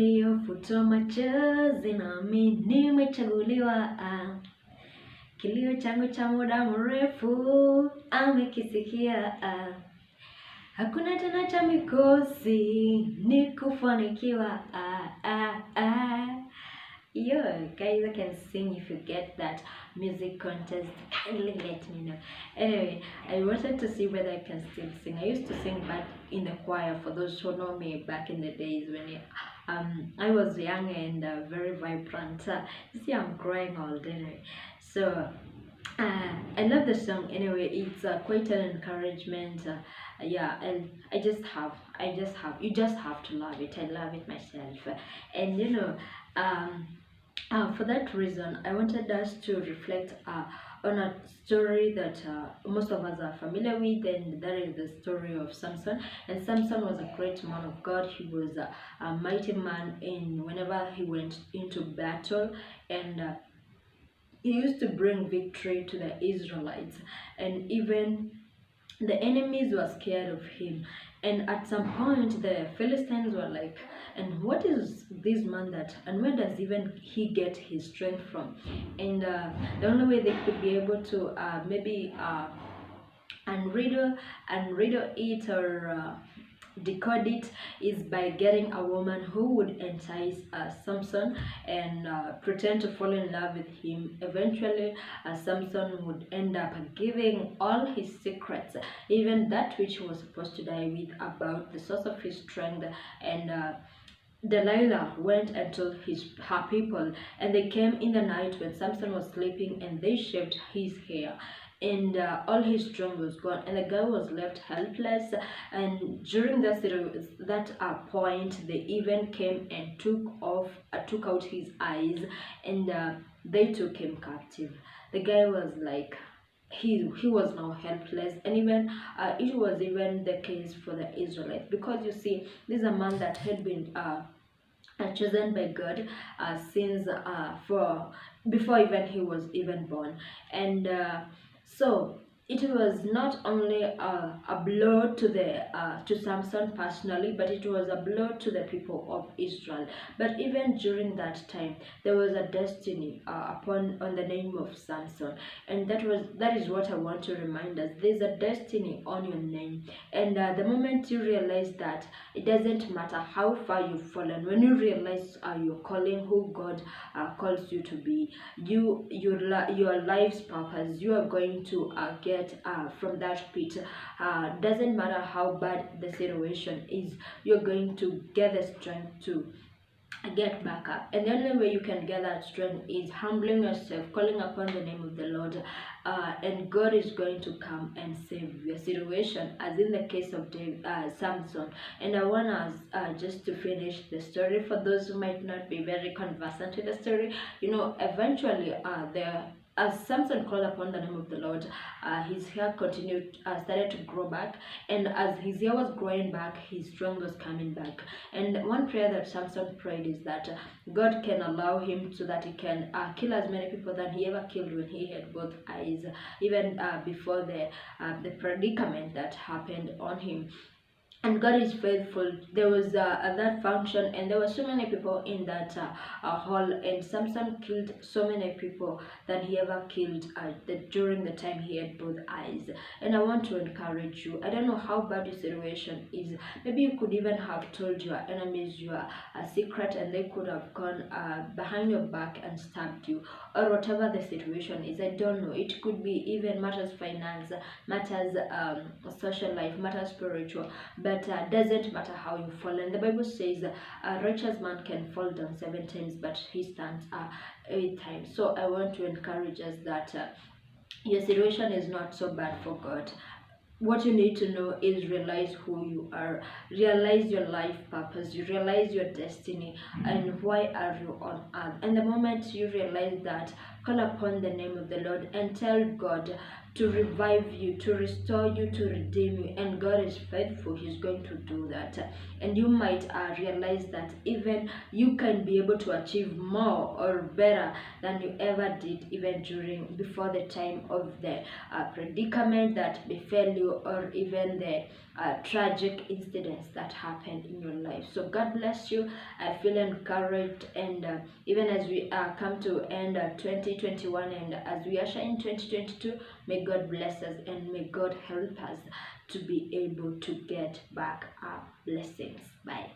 Futa machozi nami nimechaguliwa, kilio changu cha muda mrefu amekisikia, hakuna tena cha mikosi ni kufanikiwa. Yo, guys, I can sing. If you get that music contest, kindly let me know. Anyway, I wanted to see whether I can still sing. I used to sing back in the choir, for those who know me back in the days when I was young and very vibrant. You see, I'm growing old anyway. So I love the song anyway. It's quite an encouragement. Yeah, and I just have you just have to love it. I love it myself, and for that reason, I wanted us to reflect on a story that most of us are familiar with, and that is the story of Samson. And Samson was a great man of God. He was a mighty man in whenever he went into battle, and he used to bring victory to the Israelites, and even the enemies were scared of him. And at some point the Philistines were like, and what is this man that, and where does even he get his strength from? And the only way they could be able to maybe unriddle it, or decode it, is by getting a woman who would entice Samson and pretend to fall in love with him. Eventually, Samson would end up giving all his secrets, even that which he was supposed to die with, about the source of his strength. And Delilah went and told her people, and they came in the night when Samson was sleeping, and they shaved his hair, and all his strength was gone, and the guy was left helpless. And during that point, they even came and took out his eyes, and they took him captive. The guy was like, he was now helpless. And even it was even the case for the Israelites, because you see, this is a man that had been chosen by God since for before even he was even born. And so it was not only a blow to to Samson personally, but it was a blow to the people of Israel. But even during that time, there was a destiny on the name of Samson, and that is what I want to remind us. There's a destiny on your name, and the moment you realize that, it doesn't matter how far you've fallen. When you realize your calling, who God calls you to be, your life's purpose, you are going to get from that pit. Doesn't matter how bad the situation is, you're going to get the strength to get back up. And the only way you can get that strength is humbling yourself, calling upon the name of the Lord, and God is going to come and save your situation, as in the case of Samson. And I want us just to finish the story for those who might not be very conversant with the story. Eventually as Samson called upon the name of the Lord, his hair started to grow back, and as his hair was growing back, his strength was coming back. And one prayer that Samson prayed is that God can allow him so that he can kill as many people than he ever killed when he had both eyes, even before the predicament that happened on him. And God is faithful. There was that function, and there were so many people in that hall, and Samson killed so many people than he ever killed during the time he had both eyes. And I want to encourage you. I don't know how bad your situation is. Maybe you could even have told your enemies your secret, and they could have gone behind your back and stabbed you, or whatever the situation is. I don't know. It could be even matters finance, matters social life, matters spiritual. But doesn't matter how you fall. And the Bible says a righteous man can fall down 7 times, but he stands 8 times. So I want to encourage us that your situation is not so bad for God. What you need to know is realize who you are, realize your life purpose, you realize your destiny, and why are you on earth. And the moment you realize that, call upon the name of the Lord and tell God to revive you, to restore you, to redeem you. And God is faithful. He's going to do that. And you might realize that even you can be able to achieve more or better than you ever did, even before the time of the predicament that befell you, or even the tragic incidents that happened in your life. So God bless you. I feel encouraged, and even as we come to end 2021, and as we usher in 2022, may God bless us, and may God help us to be able to get back our blessings. Bye.